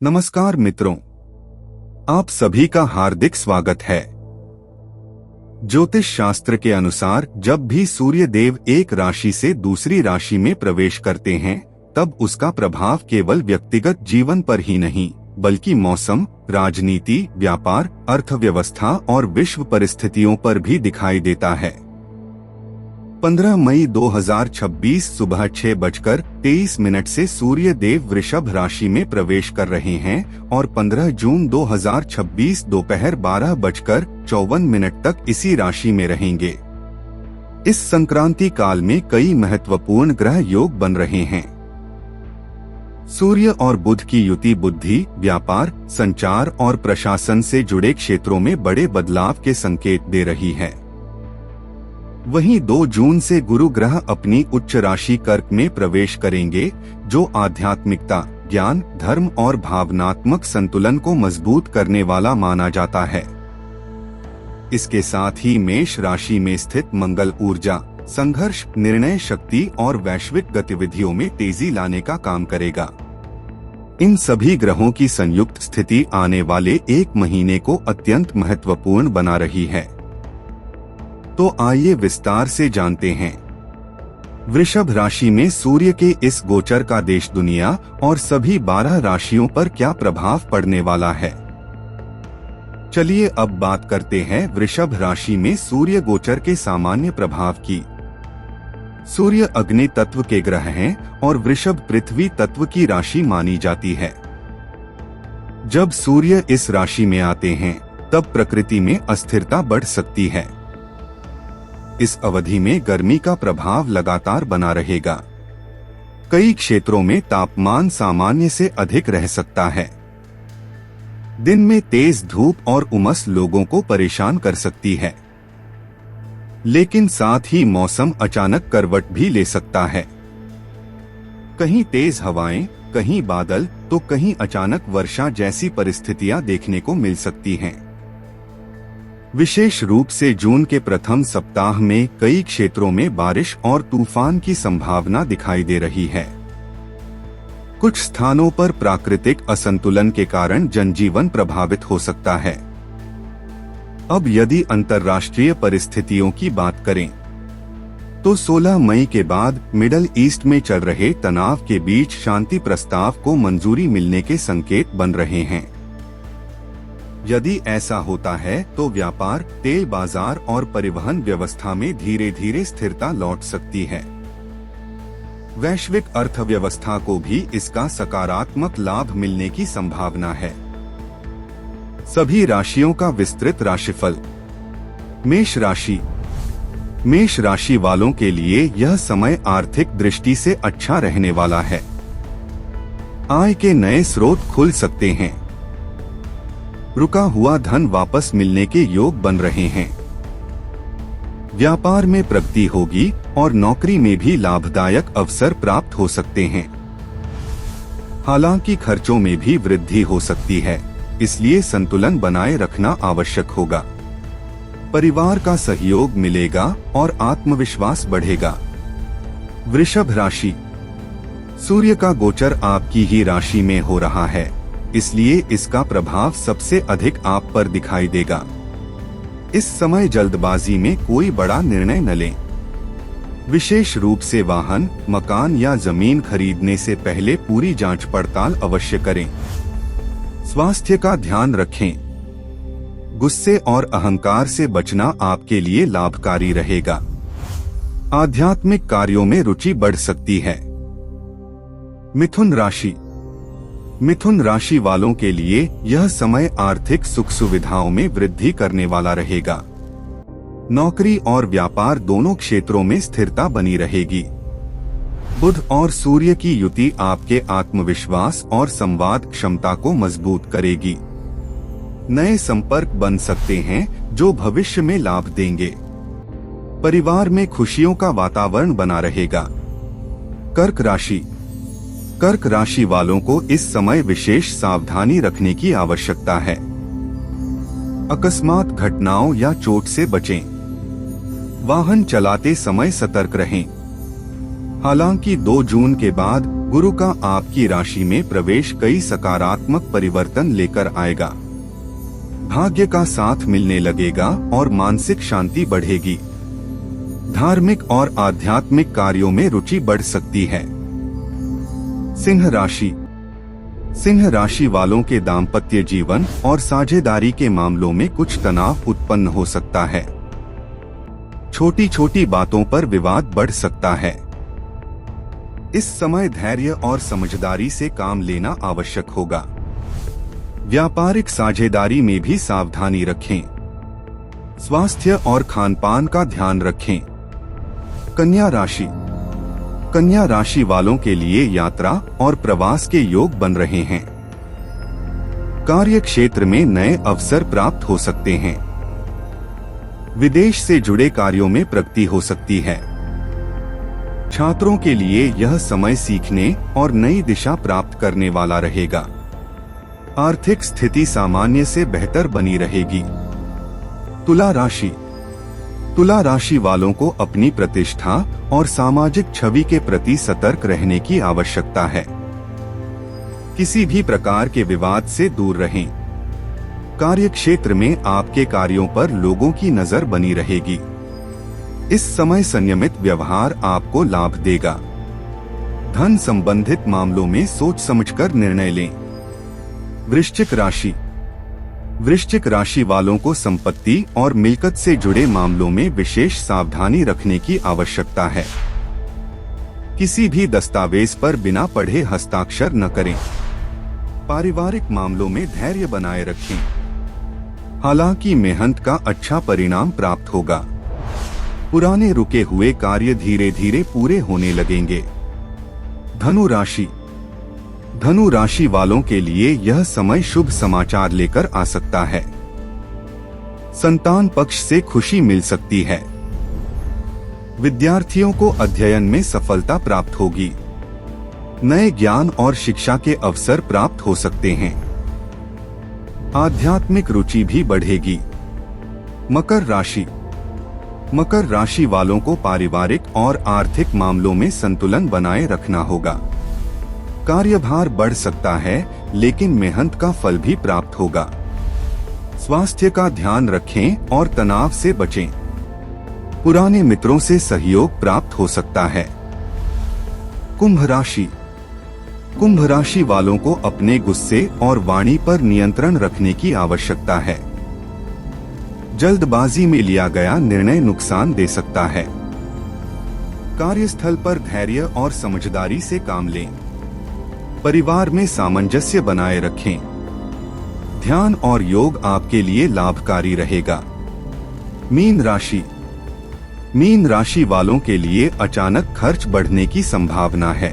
नमस्कार मित्रों, आप सभी का हार्दिक स्वागत है। ज्योतिष शास्त्र के अनुसार जब भी सूर्य देव एक राशि से दूसरी राशि में प्रवेश करते हैं, तब उसका प्रभाव केवल व्यक्तिगत जीवन पर ही नहीं, बल्कि मौसम, राजनीति, व्यापार, अर्थव्यवस्था और विश्व परिस्थितियों पर भी दिखाई देता है। 15 मई 2026 सुबह 6:23 से सूर्य देव वृषभ राशि में प्रवेश कर रहे हैं और 15 जून 2026 दोपहर 12:54 तक इसी राशि में रहेंगे। इस संक्रांति काल में कई महत्वपूर्ण ग्रह योग बन रहे हैं। सूर्य और बुध की युति बुद्धि, व्यापार, संचार और प्रशासन से जुड़े क्षेत्रों में बड़े बदलाव के संकेत दे रही है। वहीं 2 जून से गुरु ग्रह अपनी उच्च राशि कर्क में प्रवेश करेंगे, जो आध्यात्मिकता, ज्ञान, धर्म और भावनात्मक संतुलन को मजबूत करने वाला माना जाता है। इसके साथ ही मेष राशि में स्थित मंगल ऊर्जा, संघर्ष, निर्णय शक्ति और वैश्विक गतिविधियों में तेजी लाने का काम करेगा। इन सभी ग्रहों की संयुक्त स्थिति आने वाले एक महीने को अत्यंत महत्वपूर्ण बना रही है। तो आइए विस्तार से जानते हैं वृषभ राशि में सूर्य के इस गोचर का देश दुनिया और सभी 12 राशियों पर क्या प्रभाव पड़ने वाला है। चलिए अब बात करते हैं वृषभ राशि में सूर्य गोचर के सामान्य प्रभाव की। सूर्य अग्नि तत्व के ग्रह हैं और वृषभ पृथ्वी तत्व की राशि मानी जाती है। जब सूर्य इस राशि में आते हैं, तब प्रकृति में अस्थिरता बढ़ सकती है। इस अवधि में गर्मी का प्रभाव लगातार बना रहेगा। कई क्षेत्रों में तापमान सामान्य से अधिक रह सकता है। दिन में तेज धूप और उमस लोगों को परेशान कर सकती है, लेकिन साथ ही मौसम अचानक करवट भी ले सकता है। कहीं तेज हवाएं, कहीं बादल, तो कहीं अचानक वर्षा जैसी परिस्थितियां देखने को मिल सकती हैं। विशेष रूप से जून के प्रथम सप्ताह में कई क्षेत्रों में बारिश और तूफान की संभावना दिखाई दे रही है। कुछ स्थानों पर प्राकृतिक असंतुलन के कारण जनजीवन प्रभावित हो सकता है। अब यदि अंतर्राष्ट्रीय परिस्थितियों की बात करें, तो 16 मई के बाद मिडल ईस्ट में चल रहे तनाव के बीच शांति प्रस्ताव को मंजूरी मिलने के संकेत बन रहे हैं। यदि ऐसा होता है तो व्यापार, तेल बाजार और परिवहन व्यवस्था में धीरे धीरे स्थिरता लौट सकती है। वैश्विक अर्थव्यवस्था को भी इसका सकारात्मक लाभ मिलने की संभावना है। सभी राशियों का विस्तृत राशिफल। मेष राशि। मेष राशि वालों के लिए यह समय आर्थिक दृष्टि से अच्छा रहने वाला है। आय के नए स्रोत खुल सकते हैं। रुका हुआ धन वापस मिलने के योग बन रहे हैं। व्यापार में प्रगति होगी और नौकरी में भी लाभदायक अवसर प्राप्त हो सकते हैं। हालांकि खर्चों में भी वृद्धि हो सकती है, इसलिए संतुलन बनाए रखना आवश्यक होगा। परिवार का सहयोग मिलेगा और आत्मविश्वास बढ़ेगा। वृषभ राशि। सूर्य का गोचर आपकी ही राशि में हो रहा है, इसलिए इसका प्रभाव सबसे अधिक आप पर दिखाई देगा। इस समय जल्दबाजी में कोई बड़ा निर्णय न लें। विशेष रूप से वाहन, मकान या जमीन खरीदने से पहले पूरी जांच पड़ताल अवश्य करें। स्वास्थ्य का ध्यान रखें। गुस्से और अहंकार से बचना आपके लिए लाभकारी रहेगा। आध्यात्मिक कार्यों में रुचि बढ़ सकती है। मिथुन राशि। मिथुन राशि वालों के लिए यह समय आर्थिक सुख सुविधाओं में वृद्धि करने वाला रहेगा। नौकरी और व्यापार दोनों क्षेत्रों में स्थिरता बनी रहेगी। बुध और सूर्य की युति आपके आत्मविश्वास और संवाद क्षमता को मजबूत करेगी। नए संपर्क बन सकते हैं जो भविष्य में लाभ देंगे। परिवार में खुशियों का वातावरण बना रहेगा। कर्क राशि। कर्क राशि वालों को इस समय विशेष सावधानी रखने की आवश्यकता है। अकस्मात घटनाओं या चोट से बचें। वाहन चलाते समय सतर्क रहें। हालांकि 2 जून के बाद गुरु का आपकी राशि में प्रवेश कई सकारात्मक परिवर्तन लेकर आएगा। भाग्य का साथ मिलने लगेगा और मानसिक शांति बढ़ेगी। धार्मिक और आध्यात्मिक कार्यों में रुचि बढ़ सकती है। सिंह राशि। सिंह राशि वालों के दाम्पत्य जीवन और साझेदारी के मामलों में कुछ तनाव उत्पन्न हो सकता है। छोटी छोटी बातों पर विवाद बढ़ सकता है। इस समय धैर्य और समझदारी से काम लेना आवश्यक होगा। व्यापारिक साझेदारी में भी सावधानी रखें। स्वास्थ्य और खानपान का ध्यान रखें। कन्या राशि। कन्या राशि वालों के लिए यात्रा और प्रवास के योग बन रहे हैं। कार्य क्षेत्र में नए अवसर प्राप्त हो सकते हैं। विदेश से जुड़े कार्यों में प्रगति हो सकती है। छात्रों के लिए यह समय सीखने और नई दिशा प्राप्त करने वाला रहेगा। आर्थिक स्थिति सामान्य से बेहतर बनी रहेगी। तुला राशि। तुला राशि वालों को अपनी प्रतिष्ठा और सामाजिक छवि के प्रति सतर्क रहने की आवश्यकता है। किसी भी प्रकार के विवाद से दूर रहें। कार्यक्षेत्र में आपके कार्यों पर लोगों की नजर बनी रहेगी। इस समय संयमित व्यवहार आपको लाभ देगा। धन संबंधित मामलों में सोच समझकर निर्णय लें। वृश्चिक राशि। वृश्चिक राशि वालों को संपत्ति और मिल्कत से जुड़े मामलों में विशेष सावधानी रखने की आवश्यकता है। किसी भी दस्तावेज पर बिना पढ़े हस्ताक्षर न करें। पारिवारिक मामलों में धैर्य बनाए रखें। हालांकि मेहनत का अच्छा परिणाम प्राप्त होगा। पुराने रुके हुए कार्य धीरे धीरे पूरे होने लगेंगे। धनु राशि। धनु राशि वालों के लिए यह समय शुभ समाचार लेकर आ सकता है। संतान पक्ष से खुशी मिल सकती है। विद्यार्थियों को अध्ययन में सफलता प्राप्त होगी। नए ज्ञान और शिक्षा के अवसर प्राप्त हो सकते हैं। आध्यात्मिक रुचि भी बढ़ेगी। मकर राशि। मकर राशि वालों को पारिवारिक और आर्थिक मामलों में संतुलन बनाए रखना होगा। कार्यभार बढ़ सकता है, लेकिन मेहनत का फल भी प्राप्त होगा। स्वास्थ्य का ध्यान रखें और तनाव से बचें। पुराने मित्रों से सहयोग प्राप्त हो सकता है। कुंभ राशि। कुंभ राशि वालों को अपने गुस्से और वाणी पर नियंत्रण रखने की आवश्यकता है। जल्दबाजी में लिया गया निर्णय नुकसान दे सकता है। कार्यस्थल पर धैर्य और समझदारी से काम लें। परिवार में सामंजस्य बनाए रखें। ध्यान और योग आपके लिए लाभकारी रहेगा। मीन राशि। मीन राशि वालों के लिए अचानक खर्च बढ़ने की संभावना है।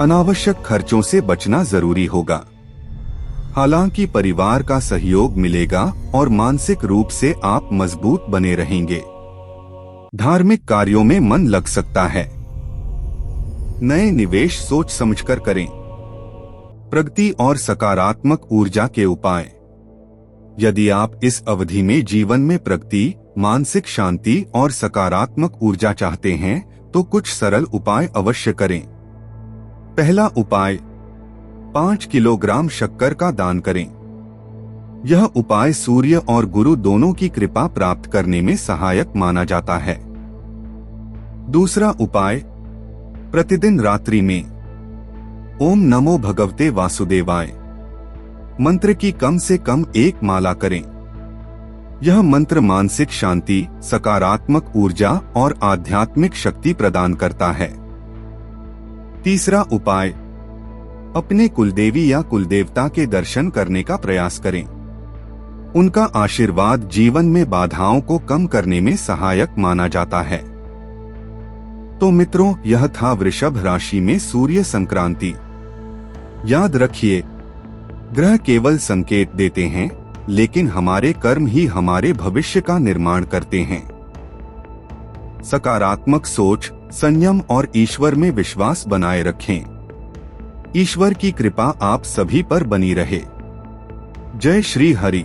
अनावश्यक खर्चों से बचना जरूरी होगा। हालांकि परिवार का सहयोग मिलेगा और मानसिक रूप से आप मजबूत बने रहेंगे। धार्मिक कार्यों में मन लग सकता है। नए निवेश सोच समझकर करें। प्रगति और सकारात्मक ऊर्जा के उपाय। यदि आप इस अवधि में जीवन में प्रगति, मानसिक शांति और सकारात्मक ऊर्जा चाहते हैं, तो कुछ सरल उपाय अवश्य करें। पहला उपाय, 5 किलोग्राम शक्कर का दान करें। यह उपाय सूर्य और गुरु दोनों की कृपा प्राप्त करने में सहायक माना जाता है। दूसरा उपाय, प्रतिदिन रात्रि में ओम नमो भगवते वासुदेवाय मंत्र की कम से कम 1 माला करें। यह मंत्र मानसिक शांति, सकारात्मक ऊर्जा और आध्यात्मिक शक्ति प्रदान करता है। तीसरा उपाय, अपने कुलदेवी या कुलदेवता के दर्शन करने का प्रयास करें। उनका आशीर्वाद जीवन में बाधाओं को कम करने में सहायक माना जाता है। तो मित्रों, यह था वृषभ राशि में सूर्य संक्रांति। याद रखिए, ग्रह केवल संकेत देते हैं, लेकिन हमारे कर्म ही हमारे भविष्य का निर्माण करते हैं। सकारात्मक सोच, संयम और ईश्वर में विश्वास बनाए रखें। ईश्वर की कृपा आप सभी पर बनी रहे। जय श्री हरि।